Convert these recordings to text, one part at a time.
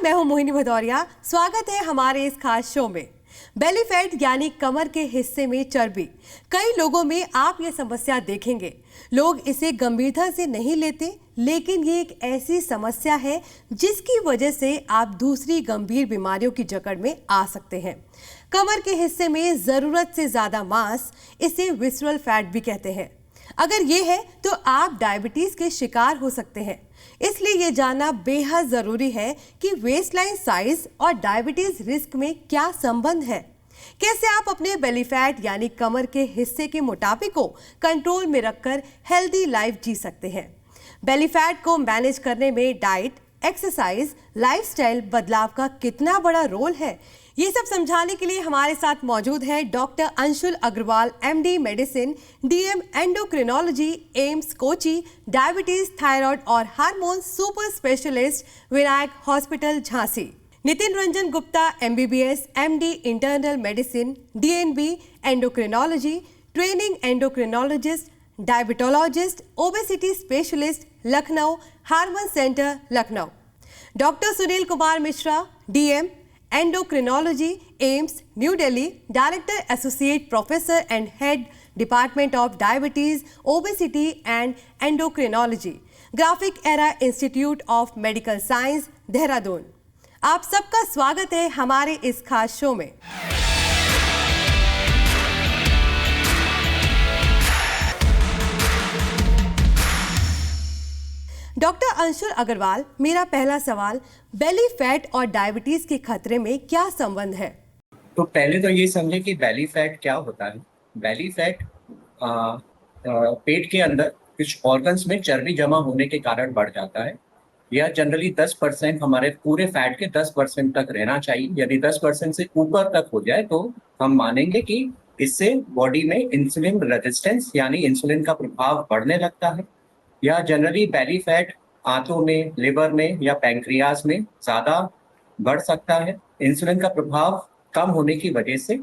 मैं हूं मोहिनी भदौरिया। स्वागत है हमारे इस खास शो में। बेली फैट यानी कमर के हिस्से में चर्बी। कई लोगों में आप ये समस्या देखेंगे। लोग इसे गंभीरता से नहीं लेते, लेकिन ये एक ऐसी समस्या है जिसकी वजह से आप दूसरी गंभीर बीमारियों की जकड़ में आ सकते हैं। कमर के हिस्से में जरूरत से ज्यादा मांस, इसे विसरल फैट भी कहते हैं। अगर ये है तो आप डायबिटीज के शिकार हो सकते हैं। इसलिए ये जानना बेहद जरूरी है कि वेस्टलाइन साइज और डायबिटीज रिस्क में क्या संबंध है। कैसे आप अपने बेली फैट यानी कमर के हिस्से के मोटापे को कंट्रोल में रखकर हेल्दी लाइफ जी सकते हैं। बेली फैट को मैनेज करने में डाइट, एक्सरसाइज, लाइफस्टाइल बदलाव का कितना बड़ा रोल है, ये सब समझाने के लिए हमारे साथ मौजूद है doctor Anshul Agrawal, MD medicine, DM endocrinology, AIIMS Kochi, diabetes, thyroid और hormone super specialist, Vinayak hospital Jhansi. Nitin Ranjan Gupta, MBBS, MD internal medicine, DNB endocrinology, training endocrinologist, diabetologist, obesity specialist, Lucknow, hormone centre, Lucknow. Doctor Sunil Kumar Mishra, DM endocrinology, AIIMS, new Delhi, director associate professor and head department of diabetes, obesity and endocrinology, graphic era institute of medical science, Dehradun. आप सबका स्वागत है हमारे इस खास show में। Doctor Anshul Agarwal, मेरा पहला सवाल, बेली फैट और डायबिटीज के खतरे में क्या संबंध है? तो पहले तो ये समझे कि बेली फैट क्या होता है। बेली फैट पेट के अंदर कुछ ऑर्गन्स में चर्बी जमा होने के कारण बढ़ जाता है। यह जनरली 10% हमारे पूरे फैट के 10% तक रहना चाहिए। यदि 10% से ऊपर तक हो जाए तो हम मानेंगे कि इससे बॉडी में इंसुलिन रेजिस्टेंस यानी इंसुलिन का प्रभाव बढ़ने लगता है। यह जनरली बेली फैट आंतों में, लिवर में या पैंक्रियाज में ज़्यादा बढ़ सकता है। इंसुलिन का प्रभाव कम होने की वजह से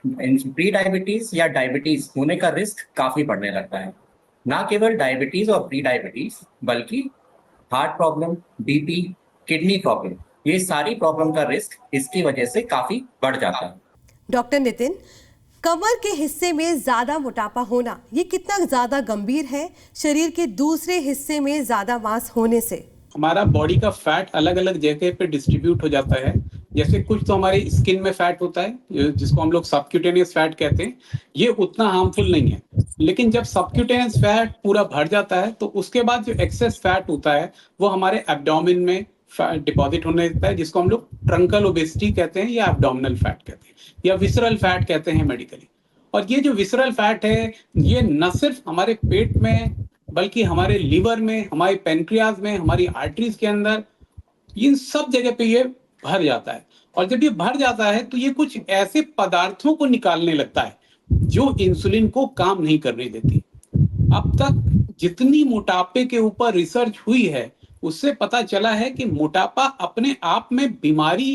प्री डायबिटीज या डायबिटीज होने का रिस्क काफ़ी बढ़ने लगता है। ना केवल डायबिटीज और प्री डायबिटीज बल्कि heart problem, BP, kidney problem, ये सारी प्रॉब्लम का रिस्क इसकी वजह से काफ़ी बढ़ जाता है। डॉक्टर नितिन, कमर के हिस्से में ज्यादा मोटापा होना ये कितना ज्यादा गंभीर है शरीर के दूसरे हिस्से में ज्यादा मांस होने से? हमारा बॉडी का फैट अलग अलग जगह पे डिस्ट्रीब्यूट हो जाता है। जैसे कुछ तो हमारी स्किन में फैट होता है जिसको हम लोग सबक्यूटेनियस फैट कहते हैं, ये उतना हार्मफुल नहीं है। लेकिन जब सबक्यूटेनियस फैट पूरा भर जाता है तो उसके बाद जो एक्सेस फैट होता है वो हमारे एब्डोमेन में डिपॉजिट होने लगता है, जिसको हम लोग ट्रंकल ओबेसिटी कहते हैं या एब्डोमिनल फैट कहते हैं या विसरल फैट कहते हैं मेडिकली। और ये जो विसरल फैट है ये न सिर्फ हमारे पेट में बल्कि हमारे लीवर में, हमारे पेनक्रियाज में, हमारी आर्टरीज के अंदर, इन सब जगह पे ये भर जाता है। और जब ये भर जाता है तो ये कुछ ऐसे पदार्थों को निकालने लगता है जो इंसुलिन को काम नहीं करने देती। अब तक जितनी मोटापे के ऊपर रिसर्च हुई है उससे पता चला है कि मोटापा अपने आप में बीमारी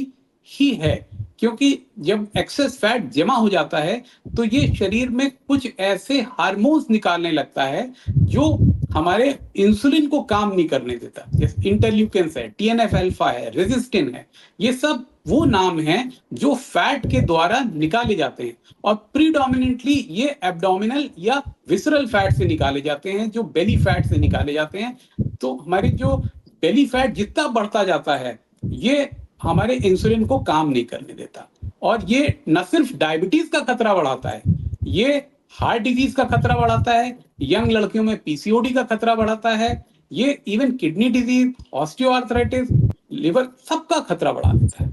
ही है, क्योंकि जब एक्सेस फैट जमा हो जाता है तो ये शरीर में कुछ ऐसे हार्मोन्स निकालने लगता है जो हमारे इंसुलिन को काम नहीं करने देता। जैसे इंटरल्यूकिन्स है, टीएनएफ अल्फा है, रेजिस्टिन है, ये सब वो नाम हैं जो फैट के द्वारा निकाले जाते हैं। और प्रीडोमिनेंटली ये एब्डोमिनल या विसरल फैट से निकाले जाते हैं, जो बेली फैट से निकाले जाते हैं। तो हमारी जो बेली फैट जितना बढ़ता जाता है ये हमारे इंसुलिन को काम नहीं करने देता। और ये न सिर्फ डायबिटीज का खतरा बढ़ाता है, ये हार्ट डिजीज का खतरा बढ़ाता है, यंग लड़कियों में पीसीओडी का खतरा बढ़ाता है, ये even kidney disease, osteoarthritis, liver, सबका खतरा बढ़ा देता है।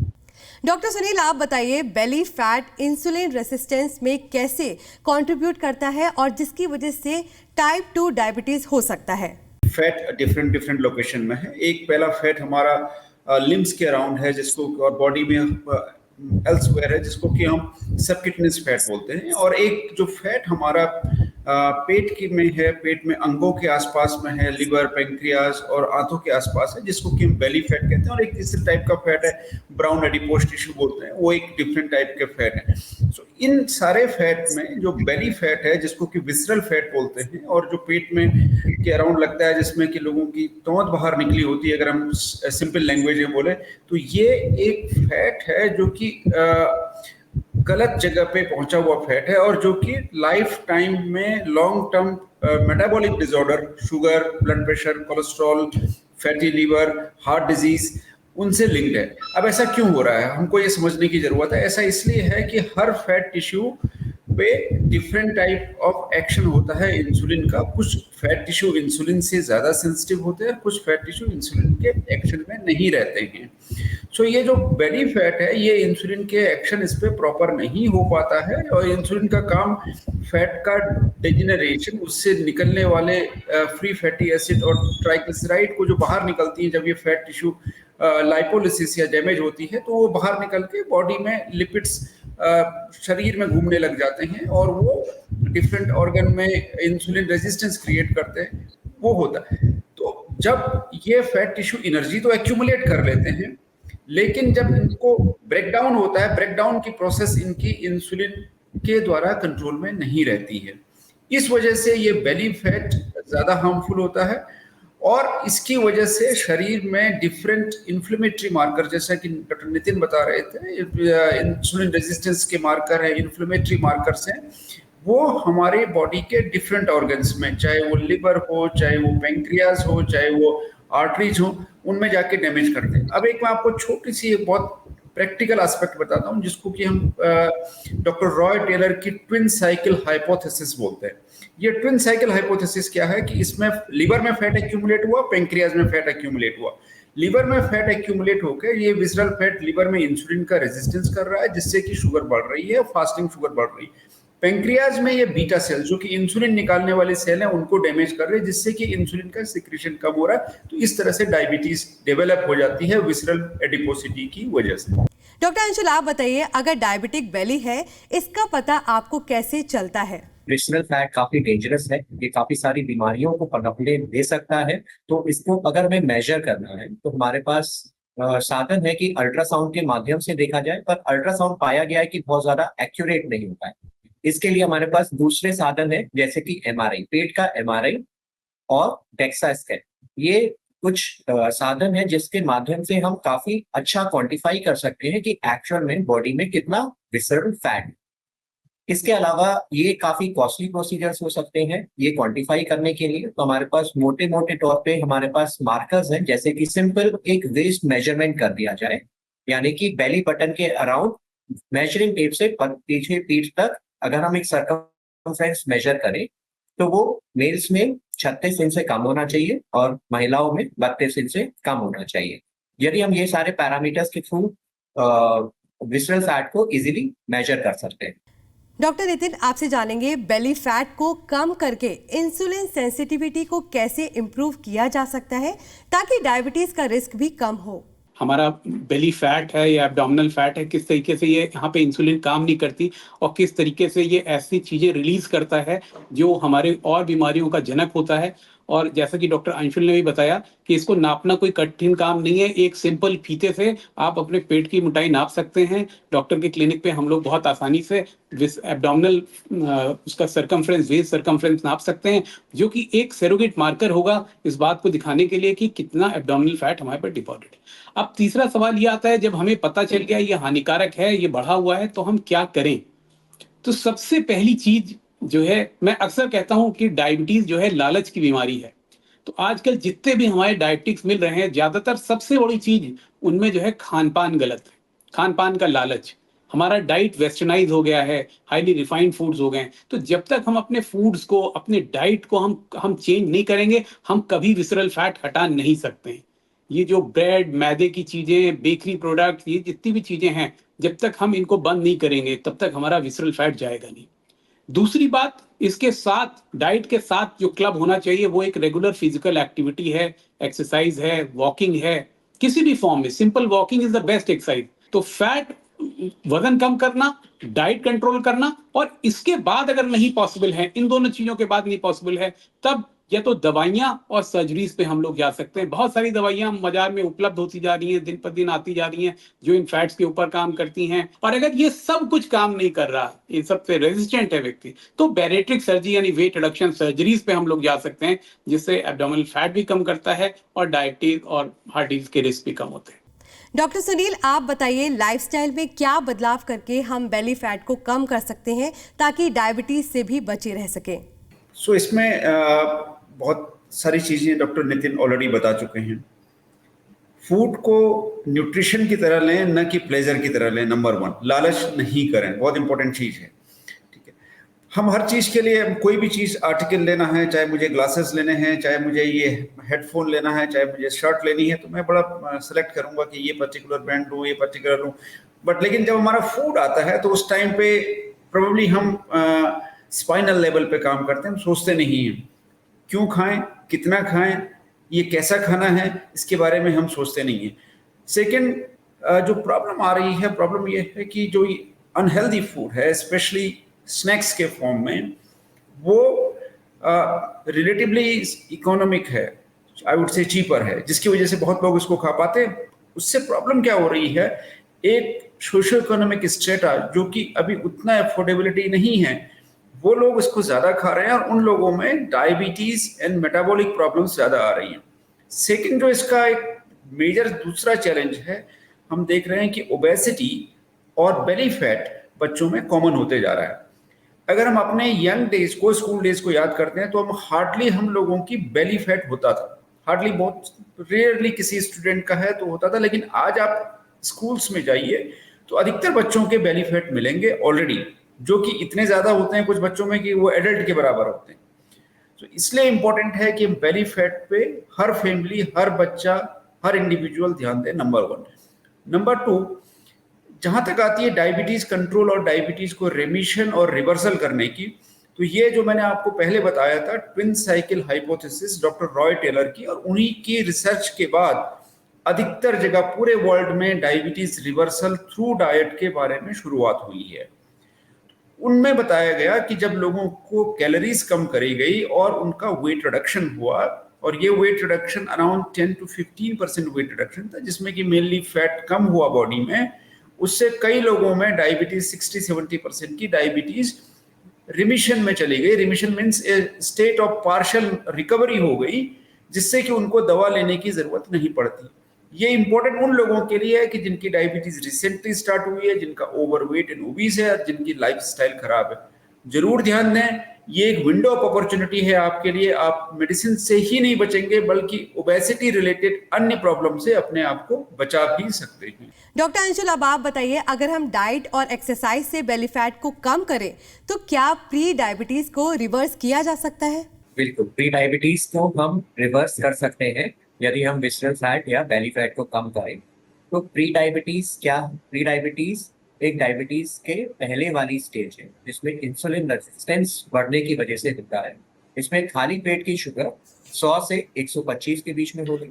डॉक्टर सुनील, आप बताइए, बेली फैट इंसुलिन रेसिस्टेंस में कैसे कंट्रीब्यूट करता है और जिसकी वजह से टाइप 2 डायबिटीज हो सकता है? फैट डिफरेंट लोकेशन में है। एक पहला फैट हमारा लिम्स के अराउंड है जिसको, और बॉडी में एल्सवेयर है जिसको कि हम सबक्यूटेनियस फैट बोलते हैं। और एक जो फैट हमारा पेट की में है, पेट में अंगों के आसपास में है, लिवर, पैंक्रियाज और आंतों के आसपास है, जिसको कि हम बेली फैट कहते हैं। और एक तीसरे टाइप का फैट है, ब्राउन एडिपोज टिश्यू बोलते हैं, वो एक डिफरेंट टाइप के फैट है। सो इन सारे फैट में जो बेली फैट है, जिसको कि विसरल फैट बोलते हैं, और जो पेट में के अराउंड लगता है, जिसमें कि लोगों की तौंद बाहर निकली होती है, अगर हम सिंपल लैंग्वेज में बोले तो ये एक फैट है जो कि गलत जगह पे पहुंचा हुआ फैट है, और जो कि लाइफ टाइम में long term metabolic disorder, sugar, blood pressure, cholesterol, fatty liver, heart disease, उनसे लिंक्ड है। अब ऐसा क्यों हो रहा है, हमको ये समझने की जरूरत है। ऐसा इसलिए है कि हर फैट टिश्यू पे डिफरेंट टाइप ऑफ एक्शन होता है इंसुलिन का। कुछ फैट टिश्यू इंसुलिन से ज्यादा सेंसिटिव होते हैं, कुछ फैट टिश्यू इंसुलिन के एक्शन में नहीं रहते हैं। सो ये जो बेली फैट है, ये इंसुलिन के एक्शन इस पे प्रॉपर नहीं हो पाता है, और इंसुलिन का काम फैट का डिजेनरेशन, उससे निकलने वाले फ्री फैटी एसिड और ट्राइग्लिसराइड को जो बाहर निकलती है जब ये फैट टिश्यू लाइपोलिसिस या डैमेज होती है, तो वो बाहर निकल के बॉडी में लिपिड्स शरीर में घूमने लग जाते हैं, और वो डिफरेंट ऑर्गन में इंसुलिन रेजिस्टेंस क्रिएट करते हैं, वो होता है। तो जब ये फैट टिश्यू एनर्जी तो एक्यूमुलेट कर लेते हैं, लेकिन जब इनको ब्रेकडाउन होता है, ब्रेकडाउन की प्रोसेस इनकी इंसुलिन के द्वारा कंट्रोल में नहीं रहती है। इस वजह से ये बेली फैट ज्यादा हार्मफुल होता है, और इसकी वजह से शरीर में डिफरेंट इन्फ्लेमेटरी मार्कर, जैसा कि डॉक्टर नितिन बता रहे थे, इंसुलिन रेजिस्टेंस के मार्कर है, इन्फ्लेमेटरी मार्कर्स हैं, वो हमारे बॉडी के डिफरेंट ऑर्गन्स में, चाहे वो लिवर हो, चाहे वो पेंक्रियाज हो, चाहे वो आर्टरीज हो, उनमें जाके डैमेज करते हैं। अब एक मैं आपको छोटी सी एक बहुत प्रैक्टिकल एस्पेक्ट बताता हूँ, जिसको कि हम डॉक्टर रॉय टेलर की ट्विन साइकिल हाइपोथेसिस बोलते हैं। ये ट्विन साइकिल हाइपोथेसिस क्या है कि इसमें लिवर में फैट एक्यूमुलेट हुआ, पेंक्रियाज में फैट एक्यूमुलेट हुआ। लिवर में फैट एक्यूमुलेट होकर ये विसरल फैट लिवर में इंसुलिन का रेजिस्टेंस कर रहा है, जिससे कि शुगर बढ़ रही है, फास्टिंग शुगर बढ़ रही है। पेंक्रियाज में ये बीटा सेल, जो कि इंसुलिन निकालने वाली सेल है, उनको डैमेज कर रहे हैं, जिससे कि इंसुलिन का सिक्रीशन कम हो रहा है। तो इस तरह से डायबिटीज डेवलप हो जाती है विसरल एडिपोसिटी की वजह से। डॉक्टर अंशुल, आप बताइए, अगर डायबिटिक बेली है, इसका पता आपको कैसे चलता है? विसरल फैट काफी डेंजरस है, ये काफी सारी बीमारियों को पनपने दे सकता है। तो इसको अगर हमें मेजर करना है तो हमारे पास साधन है कि अल्ट्रासाउंड के माध्यम से देखा जाए, पर अल्ट्रासाउंड पाया गया है कि बहुत ज्यादा एक्यूरेट नहीं होता है। इसके लिए हमारे पास दूसरे साधन है, जैसे कि एमआरआई, पेट का एमआरआई और डेक्सा स्कैन। ये कुछ साधन है जिसके माध्यम से हम काफी अच्छा क्वांटिफाई कर सकते हैं कि एक्चुअल में बॉडी में कितना विसरल फैट। इसके अलावा ये काफी कॉस्टली प्रोसीजर्स हो सकते हैं ये क्वांटिफाई करने के लिए। तो हमारे पास मोटे मोटे तौर पे हमारे पास मार्कर्स हैं, जैसे कि सिंपल एक वेस्ट मेजरमेंट कर दिया जाए, यानी कि बेली बटन के अराउंड मेजरिंग टेप से पीछे पीठ तक अगर हम एक सर्कमफ्रेंस मेजर करें तो वो मेल्स में 36 इंच से कम होना चाहिए और महिलाओं में 32 इंच से कम होना चाहिए। यदि हम ये सारे पैरामीटर्स के थ्रू विसरल फैट को इजीली मेजर कर सकते हैं। डॉक्टर नितिन, आपसे जानेंगे बेली फैट को कम करके इंसुलिन सेंसिटिविटी को कैसे इम्प्रूव किया जा सकता है ताकि डायबिटीज का रिस्क भी कम हो। हमारा बेली फैट है या एब्डोमिनल फैट है, किस तरीके से ये यहाँ पे इंसुलिन काम नहीं करती और किस तरीके से ये ऐसी चीजें रिलीज करता है जो हमारे और बीमारियों का जनक होता है। और जैसा कि डॉक्टर अंशुल ने भी बताया कि इसको नापना कोई कठिन काम नहीं है, एक सिंपल फीते से आप अपने पेट की मोटाई नाप सकते हैं। डॉक्टर के क्लिनिक पे हम लोग बहुत आसानी से एब्डोमिनल उसका सर्कमफ्रेंस, वेस्ट सर्कमफ्रेंस नाप सकते हैं, जो कि एक सेरोगेट मार्कर होगा इस बात को दिखाने के लिए कि कितना एब्डोमिनल फैट हमारे पर डिपॉजिट है। अब तीसरा सवाल ये आता है, जब हमें पता चल गया ये हानिकारक है, ये बढ़ा हुआ है, तो हम क्या करें? तो सबसे पहली चीज जो है, मैं अक्सर कहता हूं कि डायबिटीज जो है लालच की बीमारी है। तो आजकल जितने भी हमारे डायबिटिक्स मिल रहे हैं, ज्यादातर सबसे बड़ी चीज उनमें जो है खान पान गलत है, खान पान का लालच। हमारा डाइट वेस्टर्नाइज हो गया है, हाईली रिफाइंड फूड्स हो गए। तो जब तक हम अपने फूड्स को, अपने डाइट को हम चेंज नहीं करेंगे, हम कभी विसरल फैट हटा नहीं सकते। ये जो ब्रेड, मैदे की चीजें, बेकरी प्रोडक्ट, ये जितनी भी चीजें हैं, जब तक हम इनको बंद नहीं करेंगे तब तक हमारा विसरल फैट जाएगा नहीं। दूसरी बात, इसके साथ, डाइट के साथ जो क्लब होना चाहिए वो एक रेगुलर फिजिकल एक्टिविटी है, एक्सरसाइज है, वॉकिंग है, किसी भी फॉर्म में। Simple walking is the best exercise. तो फैट, वजन कम करना, डाइट कंट्रोल करना, और इसके बाद अगर नहीं पॉसिबल है, इन दोनों चीजों के बाद नहीं पॉसिबल है, तब या तो दवाइयां और सर्जरीज पे हम लोग जा सकते हैं। बहुत सारी दवाइयां बाजार में उपलब्ध होती जा रही हैं, दिन पर दिन आती जा रही हैं, जो इन फैट्स के ऊपर काम करती हैं। और अगर ये सब कुछ काम नहीं कर रहा, इन सब पे रेजिस्टेंट है व्यक्ति, तो बैरेट्रिक सर्जरी यानी वेट रिडक्शन सर्जरीज पे हम लोग जा सकते हैं, जिससे एब्डोमिनल फैट भी कम करता है और डायबिटीज और हार्ट डिजीज के रिस्क भी कम होते हैं। डॉक्टर सुनील, आप बताइए लाइफस्टाइल में क्या बदलाव करके हम बेली फैट को कम कर सकते हैं ताकि डायबिटीज से भी बचे रह सकें? सो इसमें बहुत सारी चीजें डॉक्टर नितिन ऑलरेडी बता चुके हैं। फूड को न्यूट्रिशन की तरह लें, न कि प्लेजर की तरह लें। नंबर 1, लालच नहीं करें, बहुत इंपॉर्टेंट चीज है। ठीक है, हम हर चीज के लिए, कोई भी चीज आर्टिकल लेना है, चाहे मुझे ग्लासेस लेने हैं, चाहे मुझे ये हेडफोन लेना है, चाहे मुझे शर्ट लेनी है, तो मैं बड़ा सेलेक्ट करूंगा कि ये पर्टिकुलर ब्रांड लूँ, ये पर्टिकुलर लूँ। बट लेकिन जब हमारा फूड आता है तो उस टाइम पे प्रोबेबली हम स्पाइनल लेवल पे काम करते हैं, हम सोचते नहीं हैं क्यों खाएं, कितना खाएं, ये कैसा खाना है, इसके बारे में हम सोचते नहीं हैं। सेकंड, जो प्रॉब्लम आ रही है, प्रॉब्लम ये है कि जो अनहेल्दी फूड है, स्पेशली स्नैक्स के फॉर्म में, वो रिलेटिवली इकोनॉमिक है, आई वुड से चीपर है, जिसकी वजह से बहुत लोग इसको खा पाते हैं। उससे प्रॉब्लम क्या हो रही है, एक सोशो इकोनॉमिक स्टेटा जो कि अभी उतना अफोर्डेबिलिटी नहीं है, वो लोग इसको ज्यादा खा रहे हैं और उन लोगों में डायबिटीज एंड मेटाबॉलिक प्रॉब्लम्स ज्यादा आ रही हैं। सेकंड, जो इसका एक मेजर दूसरा चैलेंज है, हम देख रहे हैं कि ओबेसिटी और बेली फैट बच्चों में कॉमन होते जा रहा है। अगर हम अपने यंग डेज को, स्कूल डेज को याद करते हैं, तो हम लोगों की बेली फैट होता था, हार्डली, बहुत रेयरली किसी स्टूडेंट का है तो होता था। लेकिन आज आप स्कूल्स में जाइए तो अधिकतर बच्चों के बेली फैट मिलेंगे ऑलरेडी, जो कि इतने ज्यादा होते हैं कुछ बच्चों में कि वो एडल्ट के बराबर होते हैं। तो इसलिए इंपॉर्टेंट है कि बेली फैट पे हर फैमिली, हर बच्चा, हर इंडिविजुअल ध्यान दें, नंबर 1। नंबर 2, जहां तक आती है डायबिटीज कंट्रोल और डायबिटीज को रेमिशन और रिवर्सल करने की, तो ये जो मैंने आपको पहले बताया था, twin cycle hypothesis doctor Roy Taylor की, और उन्हीं की रिसर्च के बाद अधिकतर जगह पूरे वर्ल्ड में डायबिटीज रिवर्सल थ्रू डाइट के बारे में शुरुआत हुई है। उनमें बताया गया कि जब लोगों को कैलोरीज कम करी गई और उनका वेट रिडक्शन हुआ, और ये weight reduction around 10 to 15% weight reduction था, जिसमें कि मेनली फैट कम हुआ बॉडी में, उससे कई लोगों में डायबिटीज 60-70% की डायबिटीज रिमिशन में चली गई। Remission means state of partial recovery हो गई, जिससे कि उनको दवा लेने की जरूरत नहीं पड़ती। ये इंपॉर्टेंट उन लोगों के लिए है कि जिनकी डायबिटीज रिसेंटली स्टार्ट हुई है, जिनका ओवरवेट एंड ओबीज है, और जिनकी लाइफस्टाइल खराब है। जरूर ध्यान दें, ये एक विंडो ऑफ अपॉर्चुनिटी है आपके लिए। आप मेडिसिन से ही नहीं बचेंगे, बल्कि ओबेसिटी रिलेटेड अन्य प्रॉब्लम से अपने आप को बचा भी सकते हैं। डॉक्टर अंशुल, अब आप बताइए, अगर हम डाइट और एक्सरसाइज से बेली फैट को कम करें तो क्या प्री डायबिटीज को रिवर्स किया जा सकता है? बिल्कुल, प्री डायबिटीज को हम रिवर्स कर सकते हैं यदि हम विसरल फैट या बेली फैट को कम करें। तो प्री डायबिटीज क्या? प्री डायबिटीज एक डायबिटीज के पहले वाली स्टेज है, जिसमें इंसुलिन रेजिस्टेंस बढ़ने की वजह से होता है। इसमें खाली पेट की शुगर 100 से 125 के बीच में होगी,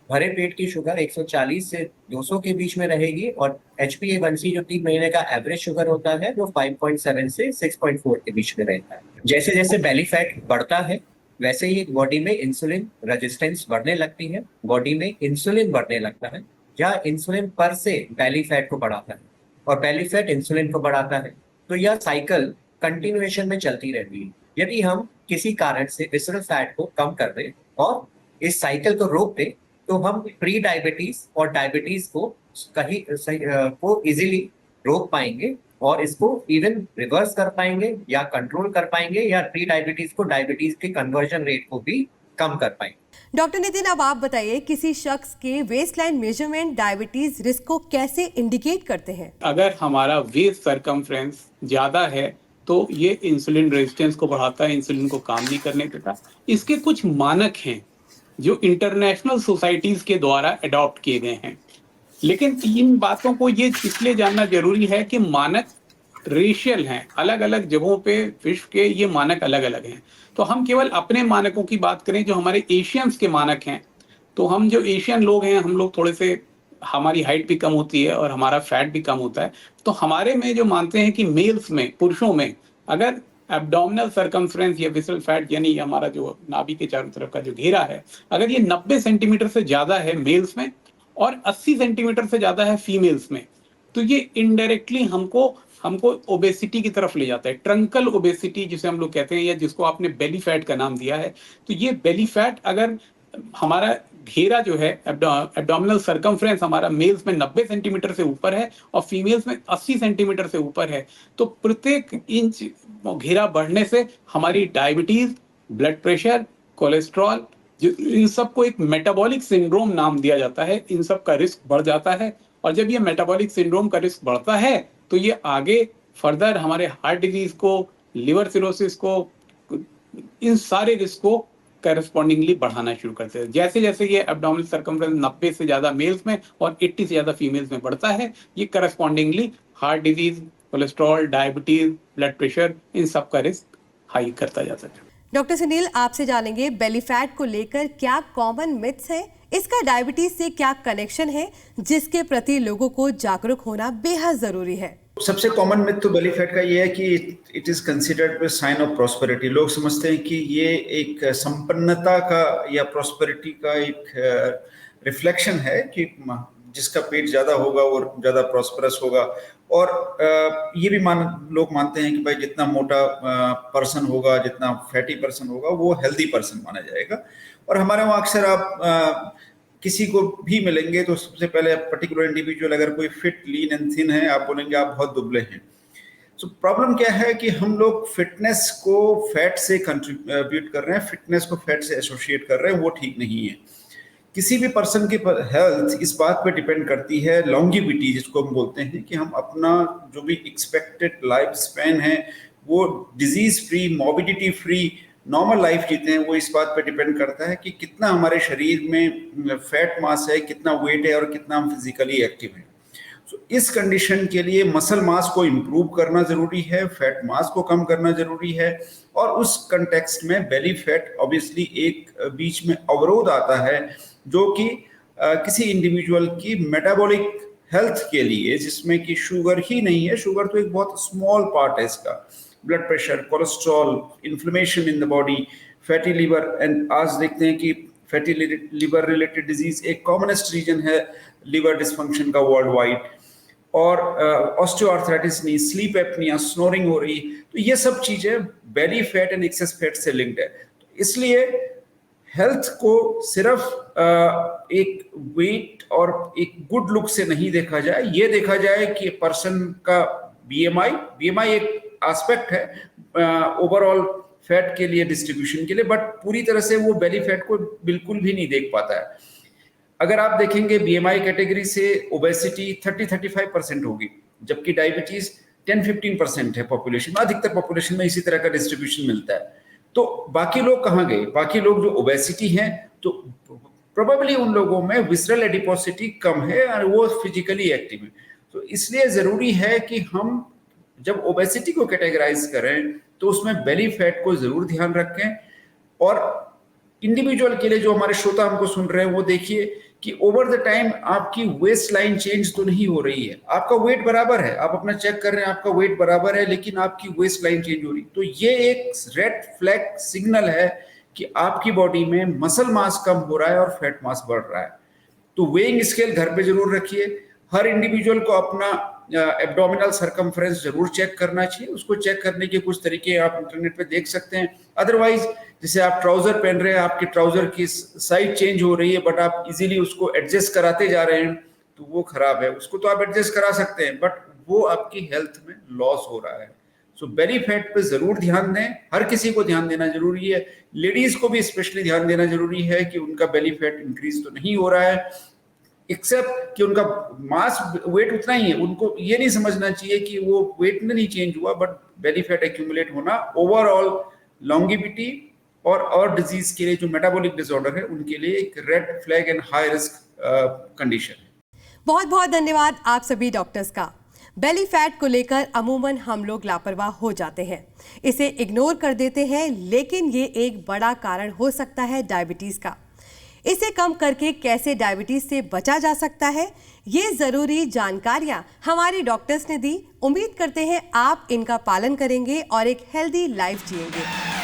भरे पेट की शुगर 140 से 200 के बीच में रहेगी, और HbA1c जो 3 महीने का एवरेज शुगर होता है वो 5.7 से 6.4 के बीच में रहता है। जैसे जैसे बेली फैट बढ़ता है, वैसे ही बॉडी में इंसुलिन रेजिस्टेंस बढ़ने लगती है, बॉडी में इंसुलिन बढ़ने लगता है, या इंसुलिन पर से बेली फैट को बढ़ाता है और बेली फैट इंसुलिन को बढ़ाता है। तो यह साइकिल कंटिन्यूएशन में चलती रहती है। यदि हम किसी कारण से विसरल फैट को कम कर दें और इस साइकिल को रोक दें, तो हम प्री डायबिटीज और डायबिटीज को इजीली रोक पाएंगे और इसको इवन रिवर्स कर पाएंगे या कंट्रोल कर पाएंगे, या प्री डायबिटीज को डायबिटीज के कन्वर्जन रेट को भी कम कर पाएंगे। डॉक्टर नितिन, अब आप बताइए, किसी शख्स के वेस्टलाइन मेजरमेंट डायबिटीज रिस्क को कैसे इंडिकेट करते हैं? अगर हमारा वेस्ट सरकमफ्रेंस ज्यादा है तो ये इंसुलिन रेजिस्टेंस को बढ़ाता है, इंसुलिन को काम नहीं करने देता। इसके कुछ मानक हैं जो इंटरनेशनल सोसाइटीज के द्वारा अडॉप्ट किए गए हैं, लेकिन इन बातों को ये इसलिए जानना जरूरी है कि मानक रेशियल हैं, अलग अलग जगहों पे विश्व के ये मानक अलग अलग हैं। तो हम केवल अपने मानकों की बात करें जो हमारे एशियंस के मानक हैं, तो हम जो एशियन लोग हैं, हम लोग थोड़े से, हमारी हाइट भी कम होती है और हमारा फैट भी कम होता है। तो हमारे में जो मानते हैं कि मेल्स में, पुरुषों में अगर एब्डोमिनल सर्कमफ्रेंस या विसरल फैट यानी हमारा जो नाभि के चारों तरफ का जो घेरा है, अगर ये 90 सेंटीमीटर से ज्यादा है मेल्स में और 80 सेंटीमीटर से ज्यादा है फीमेल्स में, तो ये इनडायरेक्टली हमको ओबेसिटी की तरफ ले जाता है। ट्रंकल ओबेसिटी जिसे हम लोग कहते हैं, या जिसको आपने बेली फैट का नाम दिया है। तो ये बेली फैट अगर हमारा घेरा जो है एब्डोमिनल सर्कमफ्रेंस हमारा मेल्स में 90 सेंटीमीटर से ऊपर है और फीमेल्स में 80 सेंटीमीटर से ऊपर है, तो प्रत्येक इंच घेरा बढ़ने से हमारी डायबिटीज, ब्लड प्रेशर, कोलेस्ट्रॉल, इन सबको एक मेटाबॉलिक सिंड्रोम नाम दिया जाता है, इन सब का रिस्क बढ़ जाता है। और जब ये मेटाबॉलिक सिंड्रोम का रिस्क बढ़ता है तो ये आगे फर्दर हमारे हार्ट डिजीज को, लिवर सिरोसिस को, इन सारे रिस्क को करस्पॉन्डिंगली बढ़ाना शुरू करते हैं। जैसे जैसे ये एब्डोमिनल सर्कमफ्रेंस 90 से ज्यादा मेल्स में और 80 से ज्यादा फीमेल्स में बढ़ता है, ये correspondingly heart disease, cholesterol, diabetes, blood pressure, इन सब का रिस्क हाई करता जाता है। डॉक्टर सुनील, आपसे जानेंगे बेली फैट को लेकर क्या कॉमन मिथ्स है, इसका डायबिटीज से क्या कनेक्शन है, जिसके प्रति लोगों को जागरूक होना बेहद जरूरी है। सबसे कॉमन मिथ तो बेली फैट का ये है कि it is considered a sign of prosperity. लोग समझते हैं कि ये एक संपन्नता का या प्रॉस्पेरिटी का एक रिफ्लेक्शन है कि जिसका पेट ज्यादा होगा वो ज्यादा प्रॉस्पेरस होगा। और ये भी लोग मानते हैं कि भाई जितना मोटा पर्सन होगा, जितना फैटी पर्सन होगा, वो हेल्दी पर्सन माना जाएगा। और हमारे वहाँ अक्सर आप किसी को भी मिलेंगे तो सबसे पहले पर्टिकुलर इंडिविजुअल अगर कोई फिट, लीन एंड थिन है, आप बोलेंगे आप बहुत दुबले हैं। सो प्रॉब्लम क्या है कि हम लोग फिटनेस को फैट से कंट्रीब्यूट कर रहे हैं, फिटनेस को फैट से एसोसिएट कर रहे हैं, वो ठीक नहीं है। किसी भी पर्सन की हेल्थ इस बात पे डिपेंड करती है, लॉन्गिविटी जिसको हम बोलते हैं, कि हम अपना जो भी एक्सपेक्टेड लाइफ स्पैन है वो disease free, morbidity free, normal life जीते हैं। वो इस बात पे डिपेंड करता है कि कितना हमारे शरीर में फैट मास है, कितना वेट है और कितना हम फिजिकली एक्टिव हैं। तो इस कंडीशन के लिए मसल मास को इम्प्रूव करना जरूरी है, फैट मास को कम करना जरूरी है। और उस कंटेक्स्ट में बेली फैट ऑब्वियसली एक बीच में अवरोध आता है जो कि किसी इंडिविजुअल की मेटाबॉलिक हेल्थ के लिए, जिसमें कि शुगर ही नहीं है, शुगर तो एक बहुत स्मॉल पार्ट है इसका, blood pressure, cholesterol, inflammation in the body, fatty liver. And आज देखते हैं कि फैटी लीवर रिलेटेड डिजीज एक कॉमनेस्ट रीजन है लीवर डिस्फंक्शन का वर्ल्ड वाइड। और ऑस्टियोआर्थराइटिस नहीं, स्लीप एपनिया, स्नोरिंग हो रही, तो ये सब चीजें belly fat and excess fat से लिंक्ड है। तो इसलिए हेल्थ को सिर्फ एक वेट और एक गुड लुक से नहीं देखा जाए, ये देखा जाए कि पर्सन का बीएमआई एक एस्पेक्ट है ओवरऑल फैट के लिए, डिस्ट्रीब्यूशन के लिए, बट पूरी तरह से वो बेली फैट को बिल्कुल भी नहीं देख पाता है। अगर आप देखेंगे बीएमआई कैटेगरी से ओबेसिटी 30-35% होगी, जबकि डायबिटीज 10-15% है पॉपुलेशन में, अधिकतर पॉपुलेशन में इसी तरह का डिस्ट्रीब्यूशन मिलता है। तो बाकी लोग कहाँ गए? बाकी लोग जो ओबेसिटी हैं, तो प्रोबेबली उन लोगों में विसरल एडिपोसिटी कम है और वो फिजिकली एक्टिव है। तो इसलिए जरूरी है कि हम जब ओबेसिटी को कैटेगराइज करें तो उसमें बेली फैट को जरूर ध्यान रखें। और इंडिविजुअल के लिए जो हमारे श्रोता हमको सुन रहे हैं वो देखिए कि ओवर द टाइम आपकी वेस्ट लाइन चेंज तो नहीं हो रही है, आपका वेट बराबर है, आप अपना चेक कर रहे हैं आपका वेट बराबर है, लेकिन आपकी वेस्ट लाइन चेंज हो रही, तो ये एक रेड फ्लैग सिग्नल है कि आपकी बॉडी में मसल मास कम हो रहा है और फैट मास बढ़ रहा है। तो वेइंग स्केल घर पे जरूर रखिए। हर इंडिविजुअल को अपना एब्डोमिनल सर्कमफ्रेंस जरूर चेक करना चाहिए। उसको चेक करने के कुछ तरीके आप इंटरनेट पे देख सकते हैं। अदरवाइज जैसे आप ट्राउजर पहन रहे हैं, आपके ट्राउजर की साइज चेंज हो रही है बट आप इजीली उसको एडजस्ट कराते जा रहे हैं, तो वो खराब है। उसको तो आप एडजस्ट करा सकते हैं बट वो आपकी हेल्थ में लॉस हो रहा है। सो बेली फैट पे जरूर ध्यान दें, हर किसी को ध्यान देना जरूरी है। लेडीज को भी स्पेशली ध्यान देना जरूरी है कि उनका बेली फैट इंक्रीज तो नहीं हो रहा है, एक्सेप्ट कि उनका मास वेट उतना ही है। उनको ये नहीं समझना चाहिए कि वो वेट में नहीं चेंज हुआ, बट बेली फैट एक्यूमुलेट होना ओवरऑल लॉन्गिविटी और डिजीज के लिए, जो मेटाबॉलिक डिसऑर्डर है उनके लिए एक red flag and high risk condition है। बहुत बहुत धन्यवाद आप सभी डॉक्टर्स का। बेली फैट को लेकर अमूमन हम लोग लापरवाह हो जाते हैं, इसे इग्नोर कर देते हैं, लेकिन ये एक बड़ा कारण हो सकता है डायबिटीज का। इसे कम करके कैसे डायबिटीज से बचा जा सकता है, ये जरूरी जानकारियां हमारे डॉक्टर्स ने दी। उम्मीद करते हैं आप इनका पालन करेंगे और एक हेल्दी लाइफ जिएंगे।